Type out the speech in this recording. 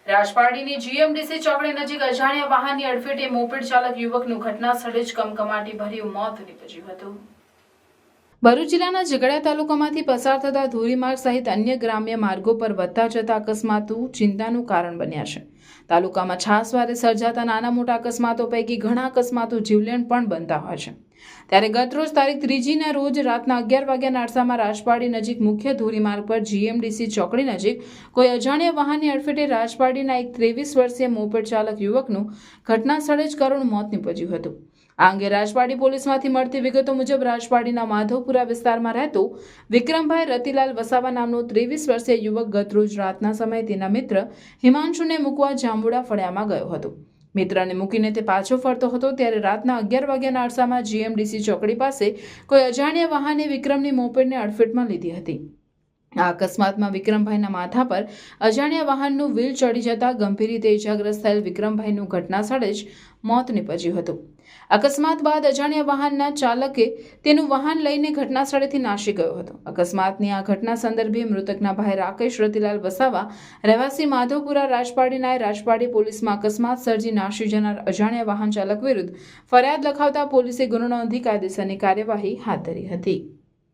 રાજપારડીની GMDC ચોકડી નજીક અજાણ્યા વાહનની અડફેટે મોપેડ ચાલક યુવકનું ઘટના સ્થળે જ કમકમાટી ભર્યું મોત નીપજ્યું હતું। ભરૂચ જિલ્લાના ઝઘડા તાલુકામાંથી પસાર થતા ધોરીમાર્ગ સહિત અન્ય ગ્રામ્ય માર્ગો પર વધતા જતા અકસ્માતો ચિંતાનું કારણ બન્યા છે। તાલુકામાં છાસવારે સર્જાતા નાના મોટા અકસ્માતો પૈકી ઘણા અકસ્માતો જીવલેણ પણ બનતા હોય છે। ત્યારે ગતરોજ તારીખ 3ના રોજ રાતના 11 વાગ્યાના અરસામાં રાજપારડી નજીક મુખ્ય ધોરીમાર્ગ પર જીએમડીસી ચોકડી નજીક કોઈ અજાણ્યા વાહનની અડફેટે રાજપારડીના એક 23 વર્ષીય મોપેડ ચાલક યુવકનું ઘટના સ્થળે જ કરુણ મોત નીપજ્યું હતું। આ અંગે રાજપારડી પોલીસમાંથી મળતી વિગતો મુજબ રાજપારડીના માધવપુરા વિસ્તારમાં રહેતો વિક્રમભાઈ રતિલાલ વસાવા નામનો 23 વર્ષીય યુવક ગતરોજ રાતના સમયે તેના મિત્ર હિમાંશુને મૂકવા જાંબુડા ફળિયામાં ગયો હતો। મિત્રને મૂકીને તે પાછો ફરતો હતો ત્યારે રાતના 11 વાગ્યાના અરસામાં જીએમડીસી ચોકડી પાસે કોઈ અજાણ્યા વાહને વિક્રમની મોપેડને અડફેટમાં લીધી હતી। આ અકસ્માતમાં વિક્રમભાઈના માથા પર અજાણ્યા વાહનનું વ્હીલ ચડી જતા ગંભીર રીતે ઇજાગ્રસ્ત થયેલ વિક્રમભાઈનું ઘટના સ્થળે જ મોત નીપજ્યું હતું। અકસ્માત બાદ અજાણ્યા વાહનના ચાલકે તેનું વાહન લઈને ઘટના સ્થળેથી નાસી ગયો હતો। અકસ્માતની આ ઘટના સંદર્ભે મૃતકના ભાઈ રાકેશ રતિલાલ વસાવા રહેવાસી માધવપુરા રાજપારડીનાએ રાજપારડી પોલીસમાં અકસ્માત સર્જી નાસી જનાર અજાણ્યા વાહન ચાલક વિરુદ્ધ ફરિયાદ લખાવતા પોલીસે ગુનો નોંધી કાયદેસરની કાર્યવાહી હાથ ધરી હતી।